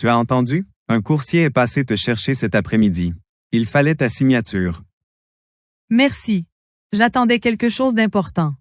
Tu as entendu? Un coursier est passé te chercher cet après-midi. Il fallait ta signature. Merci. J'attendais quelque chose d'important.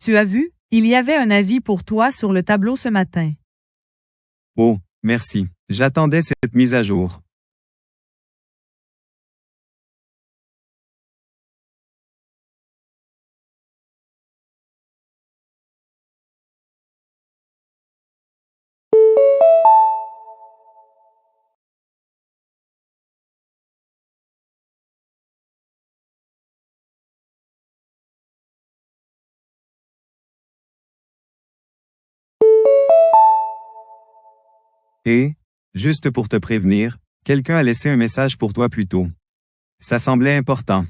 Tu as vu? Il y avait un avis pour toi sur le tableau ce matin. Oh, merci. J'attendais cette mise à jour. Et, juste pour te prévenir, quelqu'un a laissé un message pour toi plus tôt. Ça semblait important.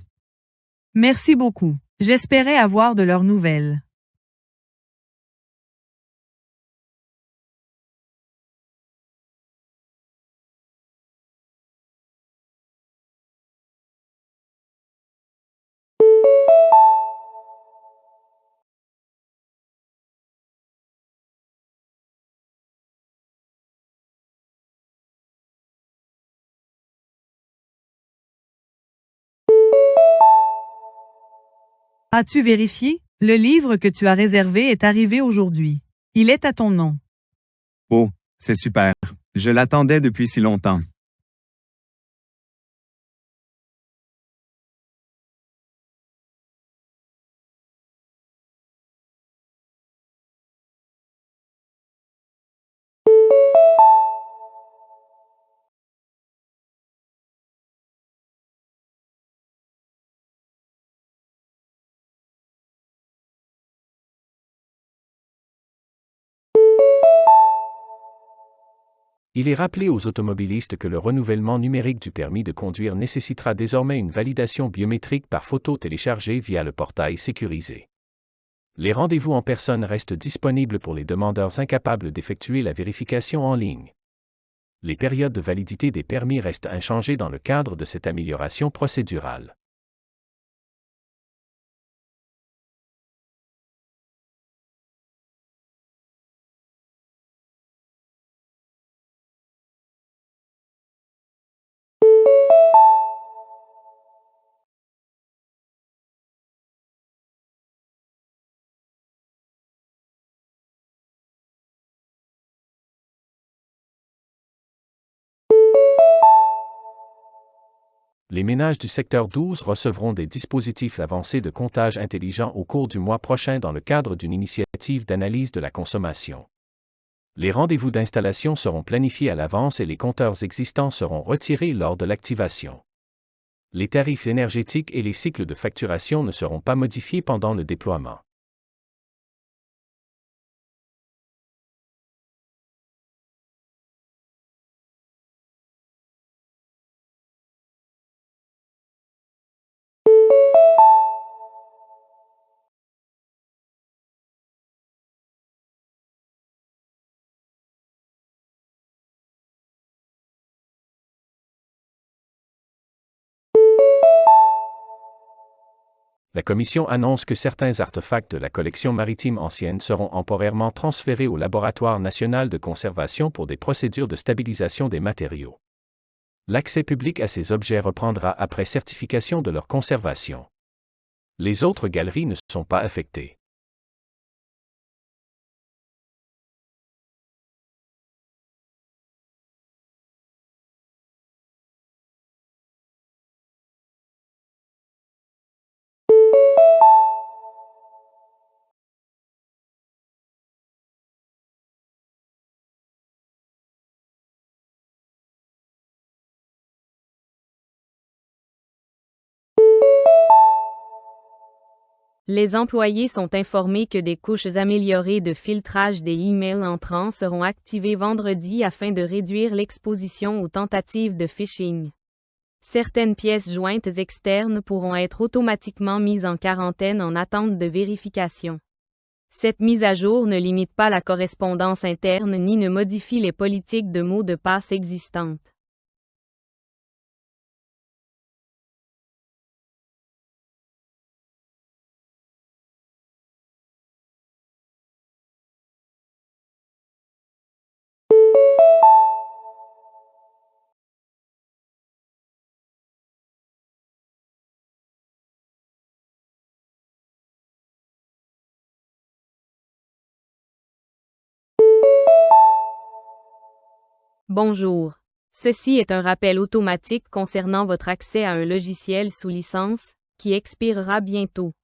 Merci beaucoup. J'espérais avoir de leurs nouvelles. As-tu vérifié? Le livre que tu as réservé est arrivé aujourd'hui. Il est à ton nom. Oh, c'est super. Je l'attendais depuis si longtemps. Il est rappelé aux automobilistes que le renouvellement numérique du permis de conduire nécessitera désormais une validation biométrique par photo téléchargée via le portail sécurisé. Les rendez-vous en personne restent disponibles pour les demandeurs incapables d'effectuer la vérification en ligne. Les périodes de validité des permis restent inchangées dans le cadre de cette amélioration procédurale. Les ménages du secteur 12 recevront des dispositifs avancés de comptage intelligent au cours du mois prochain dans le cadre d'une initiative d'analyse de la consommation. Les rendez-vous d'installation seront planifiés à l'avance et les compteurs existants seront retirés lors de l'activation. Les tarifs énergétiques et les cycles de facturation ne seront pas modifiés pendant le déploiement. La Commission annonce que certains artefacts de la collection maritime ancienne seront temporairement transférés au Laboratoire national de conservation pour des procédures de stabilisation des matériaux. L'accès public à ces objets reprendra après certification de leur conservation. Les autres galeries ne sont pas affectées. Les employés sont informés que des couches améliorées de filtrage des emails entrants seront activées vendredi afin de réduire l'exposition aux tentatives de phishing. Certaines pièces jointes externes pourront être automatiquement mises en quarantaine en attente de vérification. Cette mise à jour ne limite pas la correspondance interne ni ne modifie les politiques de mots de passe existantes. Bonjour. Ceci est un rappel automatique concernant votre accès à un logiciel sous licence, qui expirera bientôt.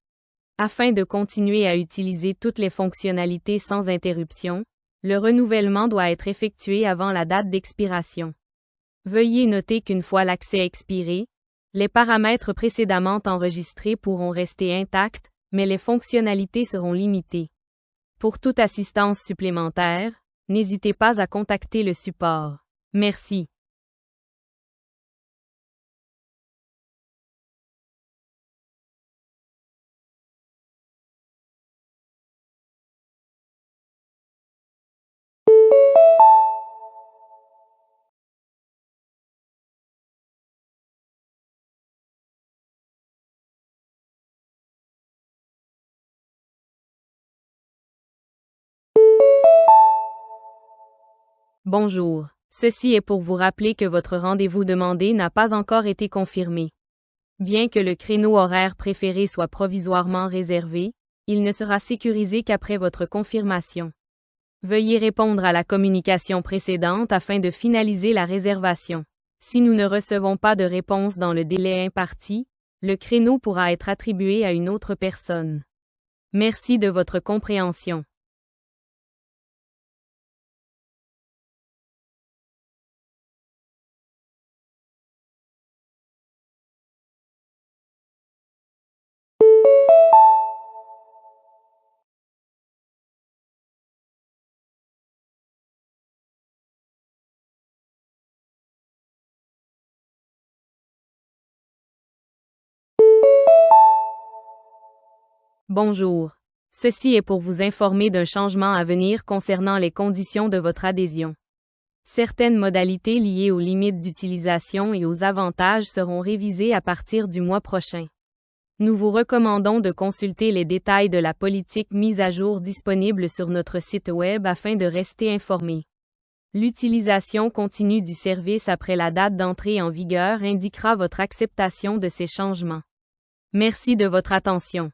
Afin de continuer à utiliser toutes les fonctionnalités sans interruption, le renouvellement doit être effectué avant la date d'expiration. Veuillez noter qu'une fois l'accès expiré, les paramètres précédemment enregistrés pourront rester intacts, mais les fonctionnalités seront limitées. Pour toute assistance supplémentaire, n'hésitez pas à contacter le support. Merci. Bonjour. Ceci est pour vous rappeler que votre rendez-vous demandé n'a pas encore été confirmé. Bien que le créneau horaire préféré soit provisoirement réservé, il ne sera sécurisé qu'après votre confirmation. Veuillez répondre à la communication précédente afin de finaliser la réservation. Si nous ne recevons pas de réponse dans le délai imparti, le créneau pourra être attribué à une autre personne. Merci de votre compréhension. Bonjour. Ceci est pour vous informer d'un changement à venir concernant les conditions de votre adhésion. Certaines modalités liées aux limites d'utilisation et aux avantages seront révisées à partir du mois prochain. Nous vous recommandons de consulter les détails de la politique mise à jour disponible sur notre site web afin de rester informé. L'utilisation continue du service après la date d'entrée en vigueur indiquera votre acceptation de ces changements. Merci de votre attention.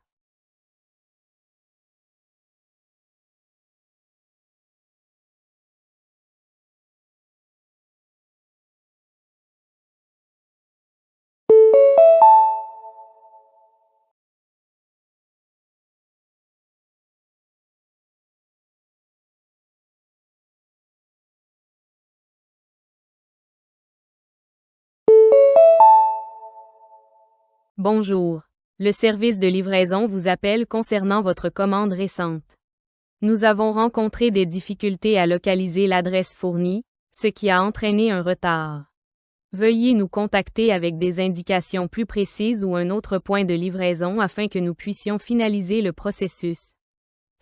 Bonjour. Le service de livraison vous appelle concernant votre commande récente. Nous avons rencontré des difficultés à localiser l'adresse fournie, ce qui a entraîné un retard. Veuillez nous contacter avec des indications plus précises ou un autre point de livraison afin que nous puissions finaliser le processus.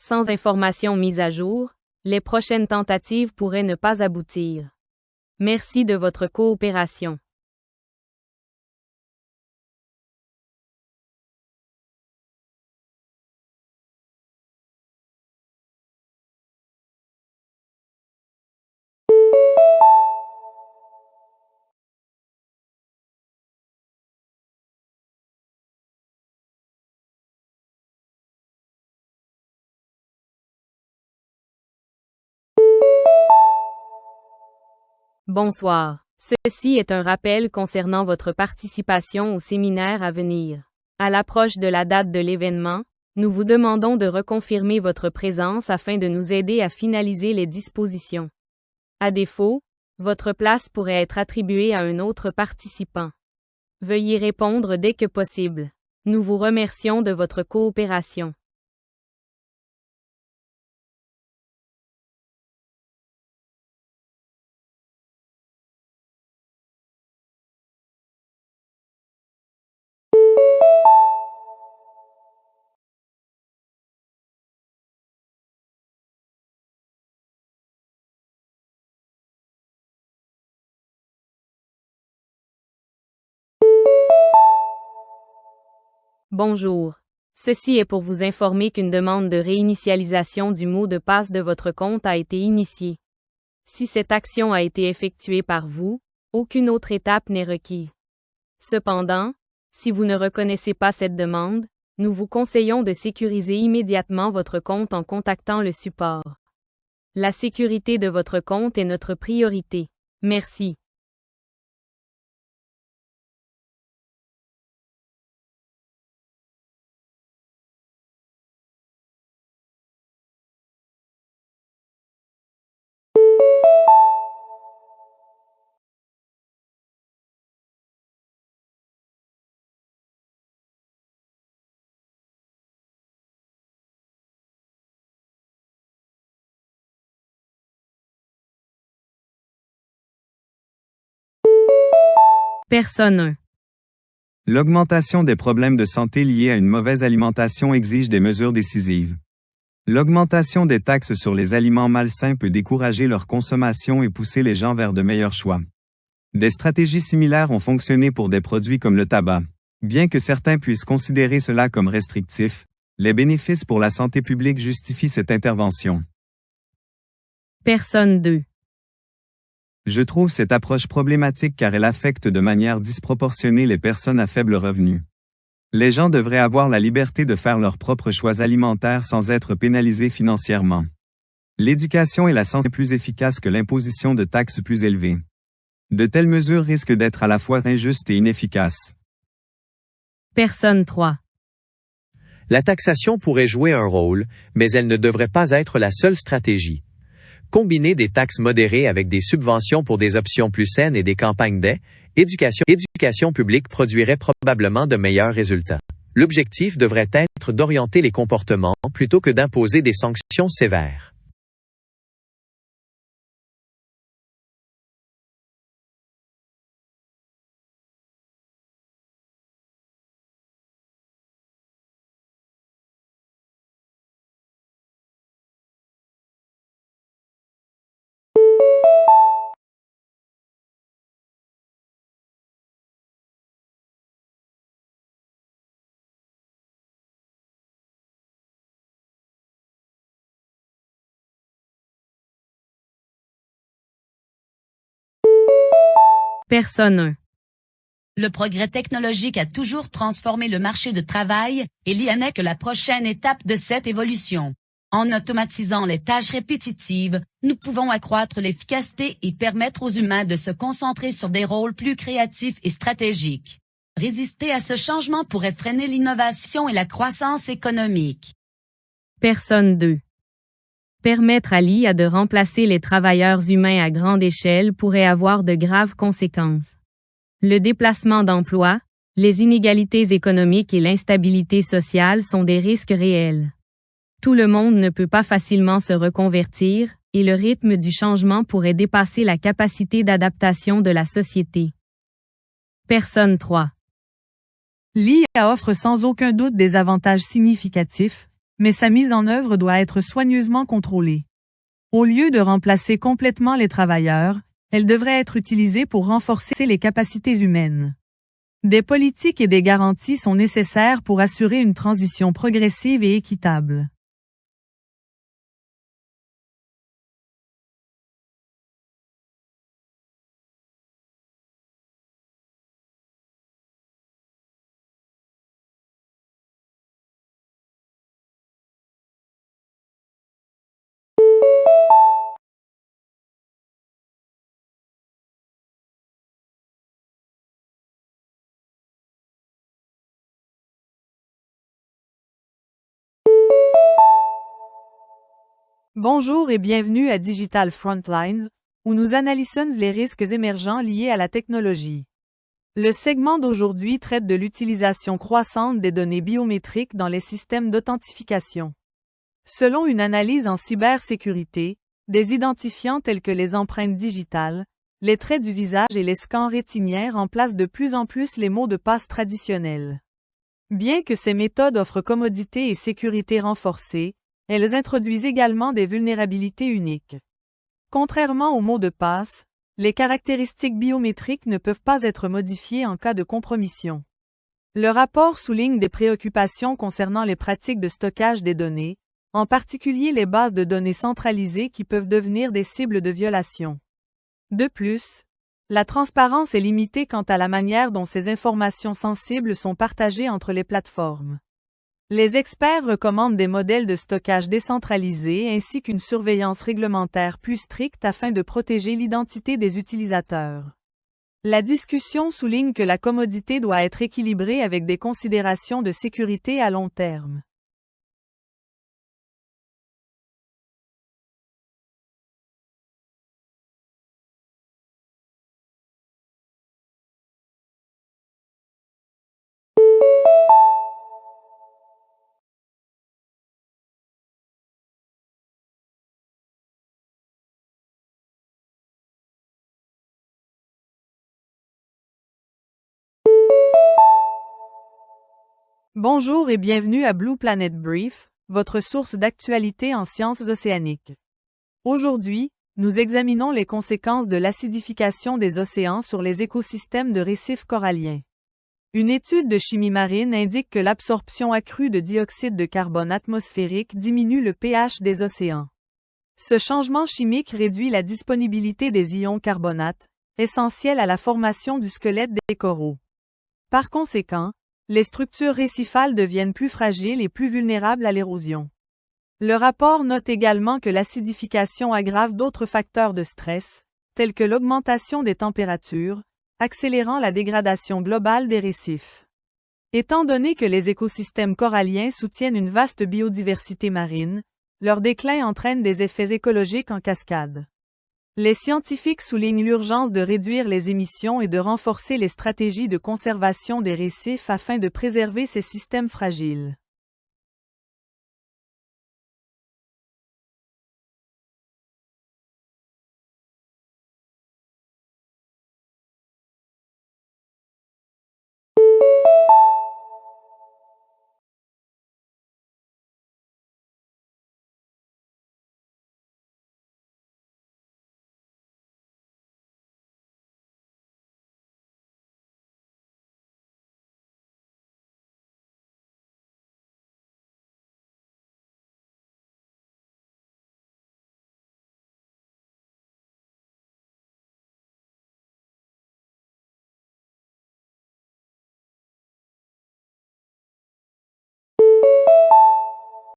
Sans information mise à jour, les prochaines tentatives pourraient ne pas aboutir. Merci de votre coopération. Bonsoir. Ceci est un rappel concernant votre participation au séminaire à venir. À l'approche de la date de l'événement, nous vous demandons de reconfirmer votre présence afin de nous aider à finaliser les dispositions. À défaut, votre place pourrait être attribuée à un autre participant. Veuillez répondre dès que possible. Nous vous remercions de votre coopération. Bonjour. Ceci est pour vous informer qu'une demande de réinitialisation du mot de passe de votre compte a été initiée. Si cette action a été effectuée par vous, aucune autre étape n'est requise. Cependant, si vous ne reconnaissez pas cette demande, nous vous conseillons de sécuriser immédiatement votre compte en contactant le support. La sécurité de votre compte est notre priorité. Merci. Personne 1. L'augmentation des problèmes de santé liés à une mauvaise alimentation exige des mesures décisives. L'augmentation des taxes sur les aliments malsains peut décourager leur consommation et pousser les gens vers de meilleurs choix. Des stratégies similaires ont fonctionné pour des produits comme le tabac. Bien que certains puissent considérer cela comme restrictif, les bénéfices pour la santé publique justifient cette intervention. Personne 2. Je trouve cette approche problématique car elle affecte de manière disproportionnée les personnes à faible revenu. Les gens devraient avoir la liberté de faire leurs propres choix alimentaires sans être pénalisés financièrement. L'éducation et la santé sont plus efficaces que l'imposition de taxes plus élevées. De telles mesures risquent d'être à la fois injustes et inefficaces. Personne 3. La taxation pourrait jouer un rôle, mais elle ne devrait pas être la seule stratégie. Combiner des taxes modérées avec des subventions pour des options plus saines et des campagnes d'éducation publique produirait probablement de meilleurs résultats. L'objectif devrait être d'orienter les comportements plutôt que d'imposer des sanctions sévères. Personne 1. Le progrès technologique a toujours transformé le marché du travail, et l'IA n'est que la prochaine étape de cette évolution. En automatisant les tâches répétitives, nous pouvons accroître l'efficacité et permettre aux humains de se concentrer sur des rôles plus créatifs et stratégiques. Résister à ce changement pourrait freiner l'innovation et la croissance économique. Personne 2. Permettre à l'IA de remplacer les travailleurs humains à grande échelle pourrait avoir de graves conséquences. Le déplacement d'emplois, les inégalités économiques et l'instabilité sociale sont des risques réels. Tout le monde ne peut pas facilement se reconvertir, et le rythme du changement pourrait dépasser la capacité d'adaptation de la société. Personne 3. L'IA offre sans aucun doute des avantages significatifs, mais sa mise en œuvre doit être soigneusement contrôlée. Au lieu de remplacer complètement les travailleurs, elle devrait être utilisée pour renforcer les capacités humaines. Des politiques et des garanties sont nécessaires pour assurer une transition progressive et équitable. Bonjour et bienvenue à Digital Frontlines, où nous analysons les risques émergents liés à la technologie. Le segment d'aujourd'hui traite de l'utilisation croissante des données biométriques dans les systèmes d'authentification. Selon une analyse en cybersécurité, des identifiants tels que les empreintes digitales, les traits du visage et les scans rétiniens remplacent de plus en plus les mots de passe traditionnels. Bien que ces méthodes offrent commodité et sécurité renforcées, elles introduisent également des vulnérabilités uniques. Contrairement aux mots de passe, les caractéristiques biométriques ne peuvent pas être modifiées en cas de compromission. Le rapport souligne des préoccupations concernant les pratiques de stockage des données, en particulier les bases de données centralisées qui peuvent devenir des cibles de violation. De plus, la transparence est limitée quant à la manière dont ces informations sensibles sont partagées entre les plateformes. Les experts recommandent des modèles de stockage décentralisés ainsi qu'une surveillance réglementaire plus stricte afin de protéger l'identité des utilisateurs. La discussion souligne que la commodité doit être équilibrée avec des considérations de sécurité à long terme. Bonjour et bienvenue à Blue Planet Brief, votre source d'actualité en sciences océaniques. Aujourd'hui, nous examinons les conséquences de l'acidification des océans sur les écosystèmes de récifs coralliens. Une étude de chimie marine indique que l'absorption accrue de dioxyde de carbone atmosphérique diminue le pH des océans. Ce changement chimique réduit la disponibilité des ions carbonates, essentiels à la formation du squelette des coraux. Par conséquent, les structures récifales deviennent plus fragiles et plus vulnérables à l'érosion. Le rapport note également que l'acidification aggrave d'autres facteurs de stress, tels que l'augmentation des températures, accélérant la dégradation globale des récifs. Étant donné que les écosystèmes coralliens soutiennent une vaste biodiversité marine, leur déclin entraîne des effets écologiques en cascade. Les scientifiques soulignent l'urgence de réduire les émissions et de renforcer les stratégies de conservation des récifs afin de préserver ces systèmes fragiles.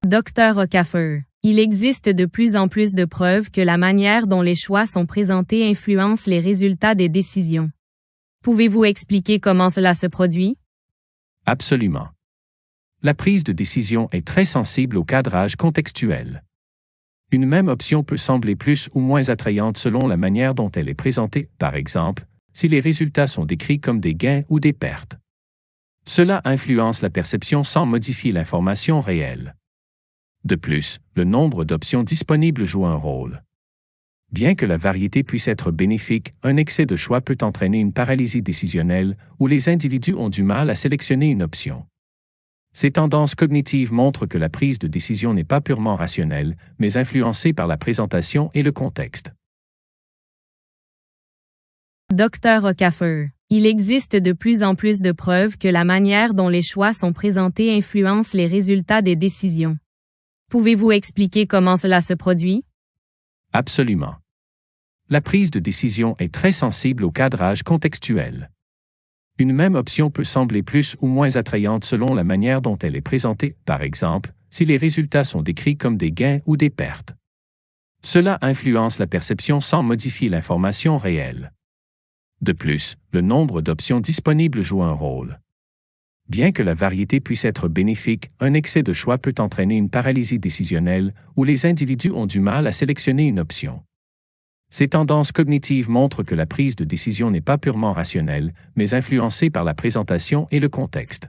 Dr. Rocaffer. Il existe de plus en plus de preuves que la manière dont les choix sont présentés influence les résultats des décisions. Pouvez-vous expliquer comment cela se produit? Absolument. La prise de décision est très sensible au cadrage contextuel. Une même option peut sembler plus ou moins attrayante selon la manière dont elle est présentée, par exemple, si les résultats sont décrits comme des gains ou des pertes. Cela influence la perception sans modifier l'information réelle. De plus, le nombre d'options disponibles joue un rôle. Bien que la variété puisse être bénéfique, un excès de choix peut entraîner une paralysie décisionnelle où les individus ont du mal à sélectionner une option. Ces tendances cognitives montrent que la prise de décision n'est pas purement rationnelle, mais influencée par la présentation et le contexte. Dr. Rocaffer. Il existe de plus en plus de preuves que la manière dont les choix sont présentés influence les résultats des décisions. Pouvez-vous expliquer comment cela se produit? Absolument. La prise de décision est très sensible au cadrage contextuel. Une même option peut sembler plus ou moins attrayante selon la manière dont elle est présentée, par exemple, si les résultats sont décrits comme des gains ou des pertes. Cela influence la perception sans modifier l'information réelle. De plus, le nombre d'options disponibles joue un rôle. Bien que la variété puisse être bénéfique, un excès de choix peut entraîner une paralysie décisionnelle où les individus ont du mal à sélectionner une option. Ces tendances cognitives montrent que la prise de décision n'est pas purement rationnelle, mais influencée par la présentation et le contexte.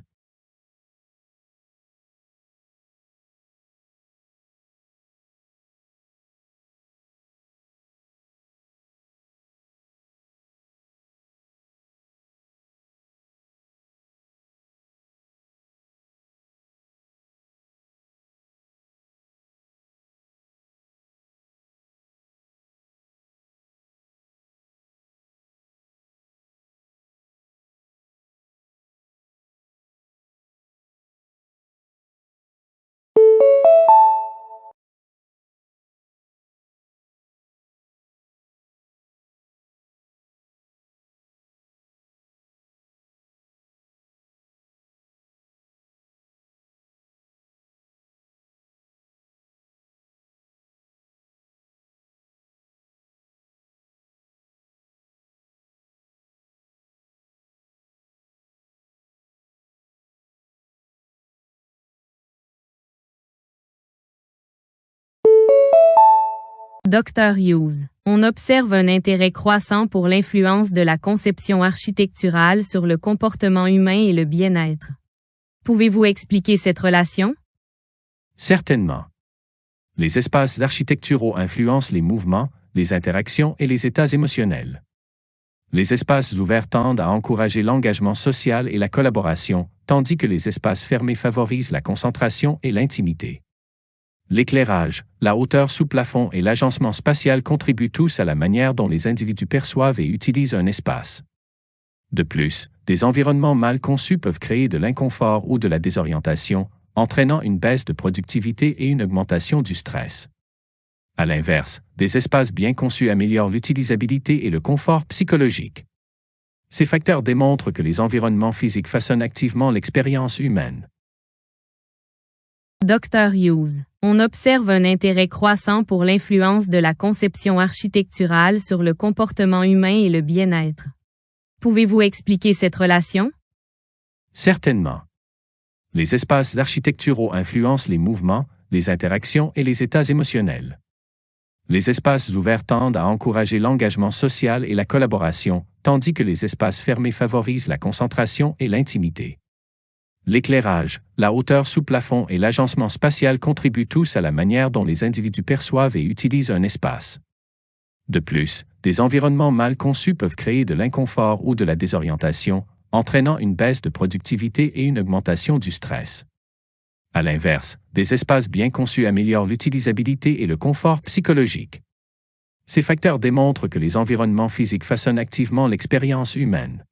Dr. Hughes, on observe un intérêt croissant pour l'influence de la conception architecturale sur le comportement humain et le bien-être. Pouvez-vous expliquer cette relation? Certainement. Les espaces architecturaux influencent les mouvements, les interactions et les états émotionnels. Les espaces ouverts tendent à encourager l'engagement social et la collaboration, tandis que les espaces fermés favorisent la concentration et l'intimité. L'éclairage, la hauteur sous plafond et l'agencement spatial contribuent tous à la manière dont les individus perçoivent et utilisent un espace. De plus, des environnements mal conçus peuvent créer de l'inconfort ou de la désorientation, entraînant une baisse de productivité et une augmentation du stress. À l'inverse, des espaces bien conçus améliorent l'utilisabilité et le confort psychologique. Ces facteurs démontrent que les environnements physiques façonnent activement l'expérience humaine. Dr. Hughes, on observe un intérêt croissant pour l'influence de la conception architecturale sur le comportement humain et le bien-être. Pouvez-vous expliquer cette relation? Certainement. Les espaces architecturaux influencent les mouvements, les interactions et les états émotionnels. Les espaces ouverts tendent à encourager l'engagement social et la collaboration, tandis que les espaces fermés favorisent la concentration et l'intimité. L'éclairage, la hauteur sous plafond et l'agencement spatial contribuent tous à la manière dont les individus perçoivent et utilisent un espace. De plus, des environnements mal conçus peuvent créer de l'inconfort ou de la désorientation, entraînant une baisse de productivité et une augmentation du stress. À l'inverse, des espaces bien conçus améliorent l'utilisabilité et le confort psychologique. Ces facteurs démontrent que les environnements physiques façonnent activement l'expérience humaine.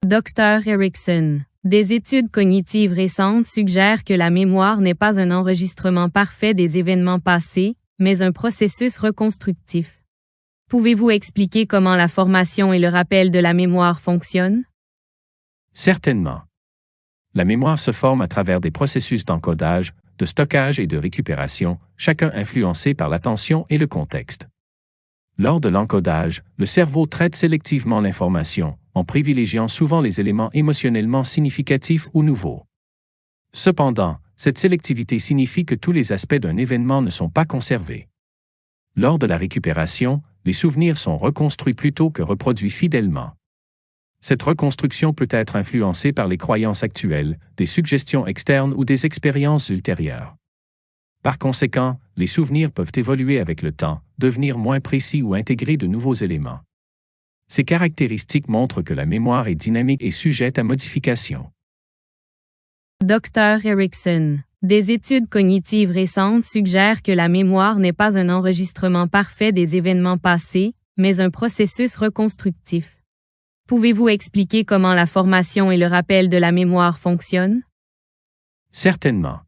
Dr. Erickson, des études cognitives récentes suggèrent que la mémoire n'est pas un enregistrement parfait des événements passés, mais un processus reconstructif. Pouvez-vous expliquer comment la formation et le rappel de la mémoire fonctionnent? Certainement. La mémoire se forme à travers des processus d'encodage, de stockage et de récupération, chacun influencé par l'attention et le contexte. Lors de l'encodage, le cerveau traite sélectivement l'information, en privilégiant souvent les éléments émotionnellement significatifs ou nouveaux. Cependant, cette sélectivité signifie que tous les aspects d'un événement ne sont pas conservés. Lors de la récupération, les souvenirs sont reconstruits plutôt que reproduits fidèlement. Cette reconstruction peut être influencée par les croyances actuelles, des suggestions externes ou des expériences ultérieures. Par conséquent, les souvenirs peuvent évoluer avec le temps, devenir moins précis ou intégrer de nouveaux éléments. Ces caractéristiques montrent que la mémoire est dynamique et sujette à modification. Dr. Erickson, des études cognitives récentes suggèrent que la mémoire n'est pas un enregistrement parfait des événements passés, mais un processus reconstructif. Pouvez-vous expliquer comment la formation et le rappel de la mémoire fonctionnent? Certainement.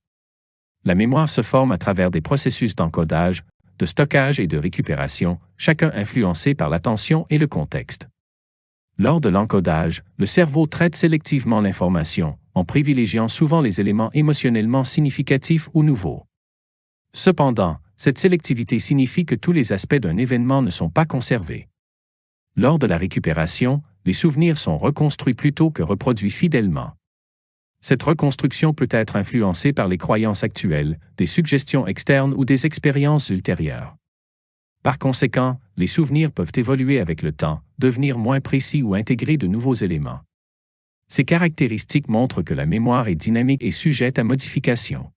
La mémoire se forme à travers des processus d'encodage, de stockage et de récupération, chacun influencé par l'attention et le contexte. Lors de l'encodage, le cerveau traite sélectivement l'information, en privilégiant souvent les éléments émotionnellement significatifs ou nouveaux. Cependant, cette sélectivité signifie que tous les aspects d'un événement ne sont pas conservés. Lors de la récupération, les souvenirs sont reconstruits plutôt que reproduits fidèlement. Cette reconstruction peut être influencée par les croyances actuelles, des suggestions externes ou des expériences ultérieures. Par conséquent, les souvenirs peuvent évoluer avec le temps, devenir moins précis ou intégrer de nouveaux éléments. Ces caractéristiques montrent que la mémoire est dynamique et sujette à modification.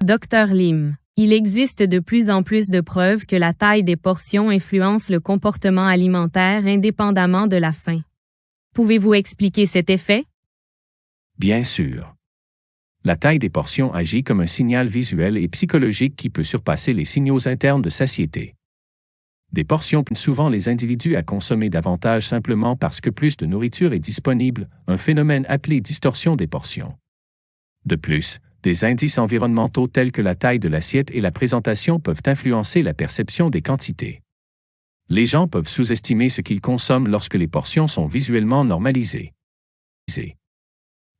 Dr Lim. Il existe de plus en plus de preuves que la taille des portions influence le comportement alimentaire indépendamment de la faim. Pouvez-vous expliquer cet effet? Bien sûr. La taille des portions agit comme un signal visuel et psychologique qui peut surpasser les signaux internes de satiété. Des portions poussent souvent les individus à consommer davantage simplement parce que plus de nourriture est disponible, un phénomène appelé distorsion des portions. De plus, des indices environnementaux tels que la taille de l'assiette et la présentation peuvent influencer la perception des quantités. Les gens peuvent sous-estimer ce qu'ils consomment lorsque les portions sont visuellement normalisées.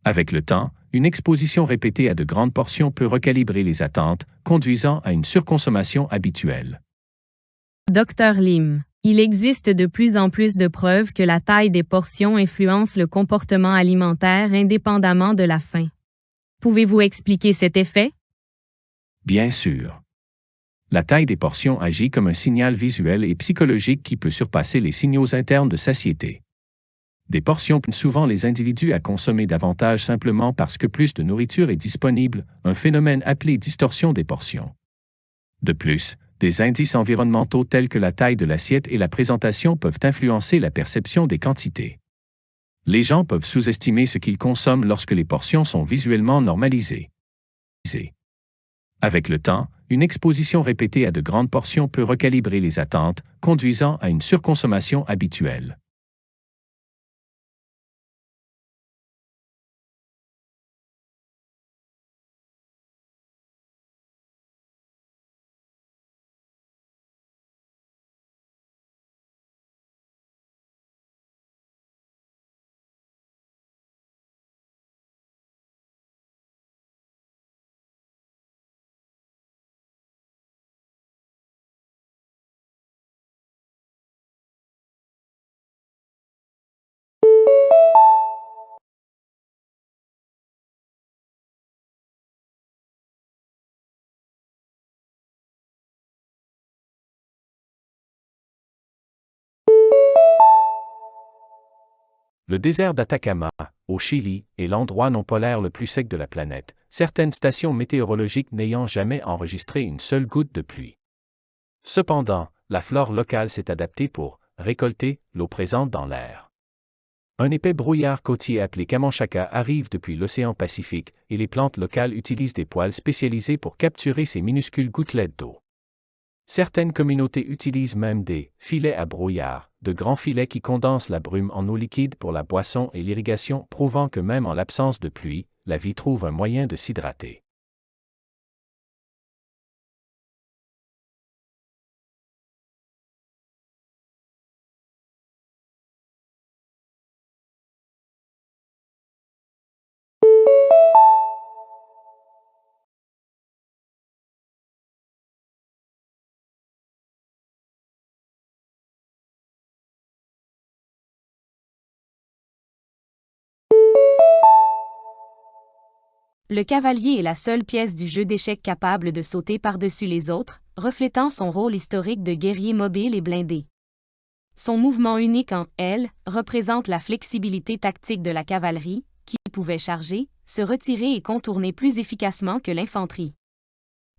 Avec le temps, une exposition répétée à de grandes portions peut recalibrer les attentes, conduisant à une surconsommation habituelle. Dr Lim. Il existe de plus en plus de preuves que la taille des portions influence le comportement alimentaire indépendamment de la faim. Pouvez-vous expliquer cet effet? Bien sûr. La taille des portions agit comme un signal visuel et psychologique qui peut surpasser les signaux internes de satiété. Des portions poussent souvent les individus à consommer davantage simplement parce que plus de nourriture est disponible, un phénomène appelé distorsion des portions. De plus, des indices environnementaux tels que la taille de l'assiette et la présentation peuvent influencer la perception des quantités. Les gens peuvent sous-estimer ce qu'ils consomment lorsque les portions sont visuellement normalisées. Avec le temps, une exposition répétée à de grandes portions peut recalibrer les attentes, conduisant à une surconsommation habituelle. Le désert d'Atacama, au Chili, est l'endroit non polaire le plus sec de la planète, certaines stations météorologiques n'ayant jamais enregistré une seule goutte de pluie. Cependant, la flore locale s'est adaptée pour récolter l'eau présente dans l'air. Un épais brouillard côtier appelé Camanchaca arrive depuis l'océan Pacifique, et les plantes locales utilisent des poêles spécialisés pour capturer ces minuscules gouttelettes d'eau. Certaines communautés utilisent même des filets à brouillard, de grands filets qui condensent la brume en eau liquide pour la boisson et l'irrigation, prouvant que même en l'absence de pluie, la vie trouve un moyen de s'hydrater. Le cavalier est la seule pièce du jeu d'échecs capable de sauter par-dessus les autres, reflétant son rôle historique de guerrier mobile et blindé. Son mouvement unique en L représente la flexibilité tactique de la cavalerie, qui pouvait charger, se retirer et contourner plus efficacement que l'infanterie.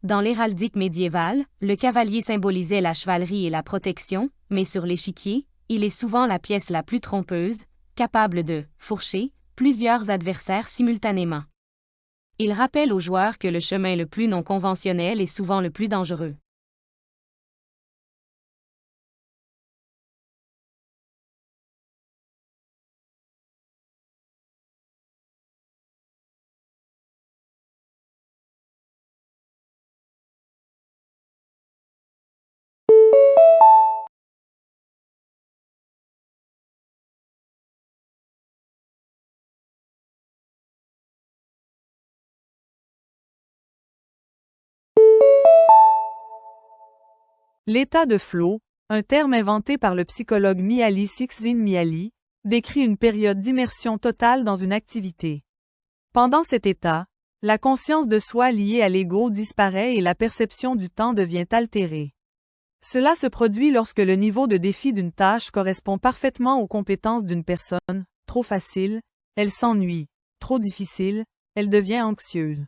Dans l'héraldique médiévale, le cavalier symbolisait la chevalerie et la protection, mais sur l'échiquier, il est souvent la pièce la plus trompeuse, capable de fourcher plusieurs adversaires simultanément. Il rappelle aux joueurs que le chemin le plus non conventionnel est souvent le plus dangereux. L'état de flow, un terme inventé par le psychologue Mihaly Csikszentmihalyi, décrit une période d'immersion totale dans une activité. Pendant cet état, la conscience de soi liée à l'ego disparaît et la perception du temps devient altérée. Cela se produit lorsque le niveau de défi d'une tâche correspond parfaitement aux compétences d'une personne. Trop facile, elle s'ennuie. Trop difficile, elle devient anxieuse.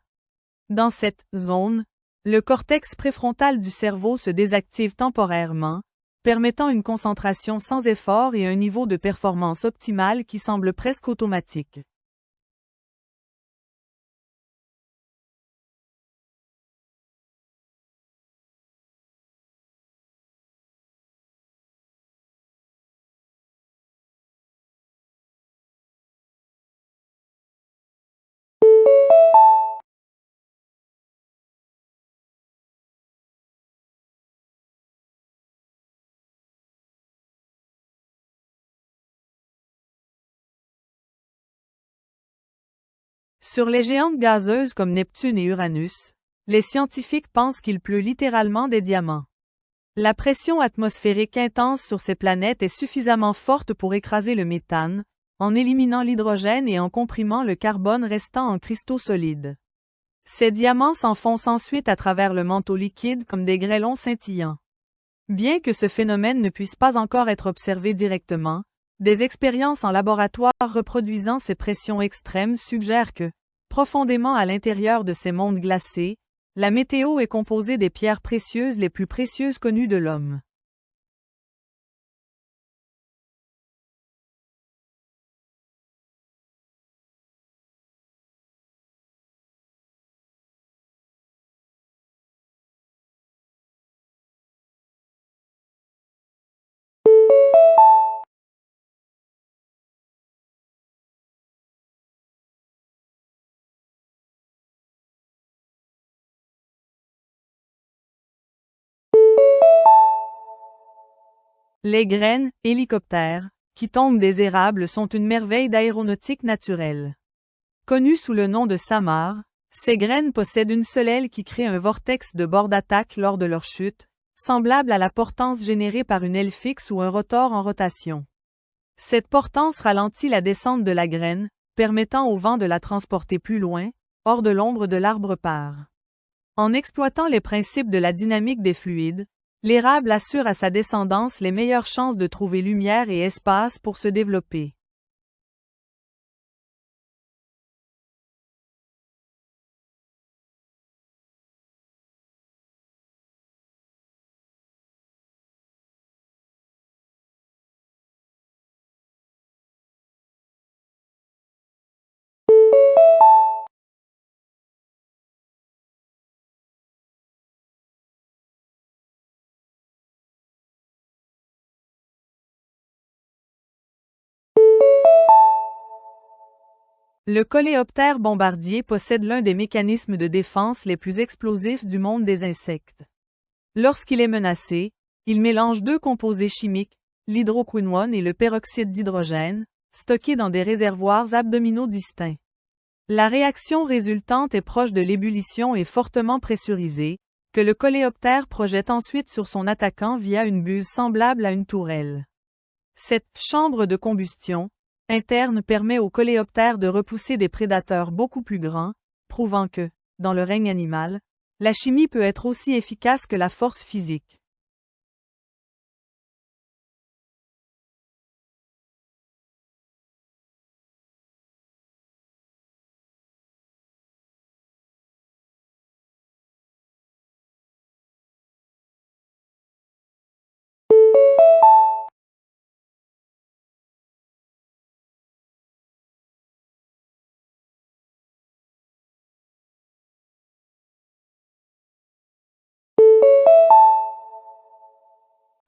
Dans cette zone, le cortex préfrontal du cerveau se désactive temporairement, permettant une concentration sans effort et un niveau de performance optimal qui semble presque automatique. Sur les géantes gazeuses comme Neptune et Uranus, les scientifiques pensent qu'il pleut littéralement des diamants. La pression atmosphérique intense sur ces planètes est suffisamment forte pour écraser le méthane, en éliminant l'hydrogène et en comprimant le carbone restant en cristaux solides. Ces diamants s'enfoncent ensuite à travers le manteau liquide comme des grêlons scintillants. Bien que ce phénomène ne puisse pas encore être observé directement, des expériences en laboratoire reproduisant ces pressions extrêmes suggèrent que, profondément à l'intérieur de ces mondes glacés, la météo est composée des pierres précieuses les plus précieuses connues de l'homme. Les graines, hélicoptères, qui tombent des érables sont une merveille d'aéronautique naturelle. Connues sous le nom de Samar, ces graines possèdent une seule aile qui crée un vortex de bord d'attaque lors de leur chute, semblable à la portance générée par une aile fixe ou un rotor en rotation. Cette portance ralentit la descente de la graine, permettant au vent de la transporter plus loin, hors de l'ombre de l'arbre pare. En exploitant les principes de la dynamique des fluides, l'érable assure à sa descendance les meilleures chances de trouver lumière et espace pour se développer. Le coléoptère bombardier possède l'un des mécanismes de défense les plus explosifs du monde des insectes. Lorsqu'il est menacé, il mélange deux composés chimiques, l'hydroquinone et le peroxyde d'hydrogène, stockés dans des réservoirs abdominaux distincts. La réaction résultante est proche de l'ébullition et fortement pressurisée, que le coléoptère projette ensuite sur son attaquant via une buse semblable à une tourelle. Cette chambre de combustion interne permet au coléoptère de repousser des prédateurs beaucoup plus grands, prouvant que, dans le règne animal, la chimie peut être aussi efficace que la force physique.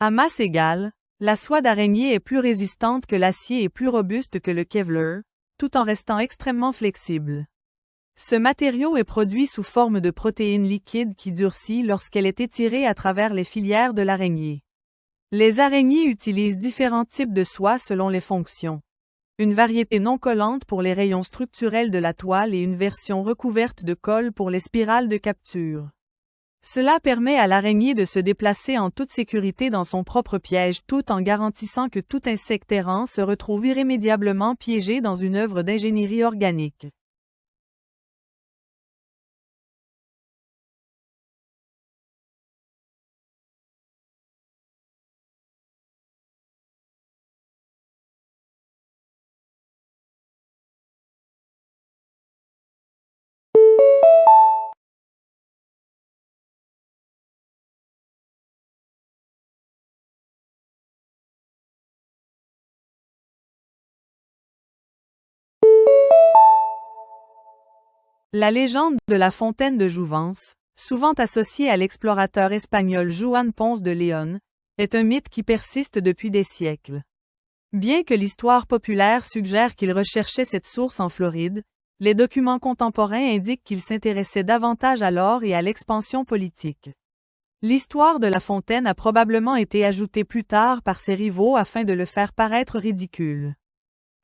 À masse égale, la soie d'araignée est plus résistante que l'acier et plus robuste que le Kevlar, tout en restant extrêmement flexible. Ce matériau est produit sous forme de protéines liquides qui durcit lorsqu'elle est étirée à travers les filières de l'araignée. Les araignées utilisent différents types de soie selon les fonctions. Une variété non collante pour les rayons structurels de la toile et une version recouverte de colle pour les spirales de capture. Cela permet à l'araignée de se déplacer en toute sécurité dans son propre piège tout en garantissant que tout insecte errant se retrouve irrémédiablement piégé dans une œuvre d'ingénierie organique. La légende de la fontaine de Jouvence, souvent associée à l'explorateur espagnol Juan Ponce de León, est un mythe qui persiste depuis des siècles. Bien que l'histoire populaire suggère qu'il recherchait cette source en Floride, les documents contemporains indiquent qu'il s'intéressait davantage à l'or et à l'expansion politique. L'histoire de la fontaine a probablement été ajoutée plus tard par ses rivaux afin de le faire paraître ridicule.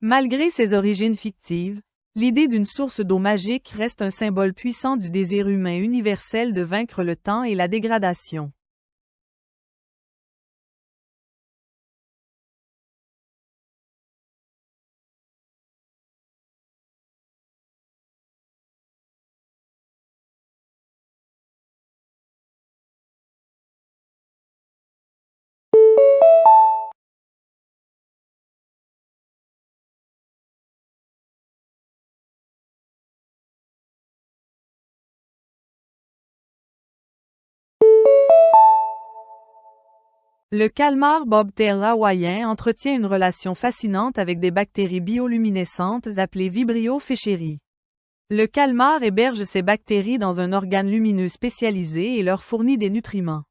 Malgré ses origines fictives, l'idée d'une source d'eau magique reste un symbole puissant du désir humain universel de vaincre le temps et la dégradation. Le calmar bobtail hawaïen entretient une relation fascinante avec des bactéries bioluminescentes appelées Vibrio fischeri. Le calmar héberge ces bactéries dans un organe lumineux spécialisé et leur fournit des nutriments.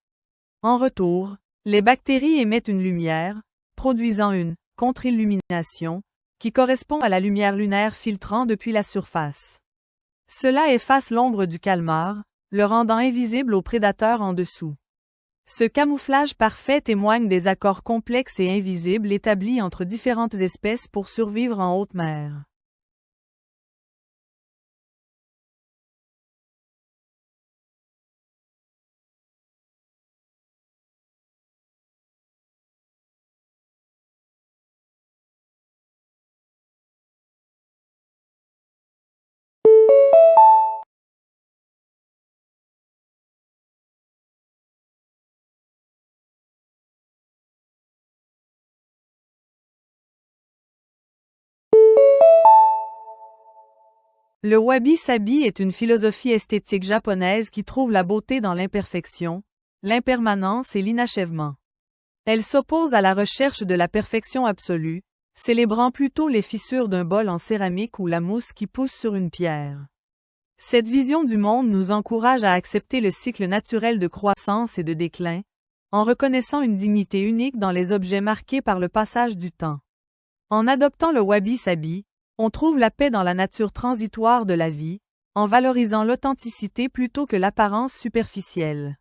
En retour, les bactéries émettent une lumière, produisant une contre-illumination, qui correspond à la lumière lunaire filtrant depuis la surface. Cela efface l'ombre du calmar, le rendant invisible aux prédateurs en dessous. Ce camouflage parfait témoigne des accords complexes et invisibles établis entre différentes espèces pour survivre en haute mer. Le wabi-sabi est une philosophie esthétique japonaise qui trouve la beauté dans l'imperfection, l'impermanence et l'inachèvement. Elle s'oppose à la recherche de la perfection absolue, célébrant plutôt les fissures d'un bol en céramique ou la mousse qui pousse sur une pierre. Cette vision du monde nous encourage à accepter le cycle naturel de croissance et de déclin, en reconnaissant une dignité unique dans les objets marqués par le passage du temps. En adoptant le wabi-sabi, on trouve la paix dans la nature transitoire de la vie, en valorisant l'authenticité plutôt que l'apparence superficielle.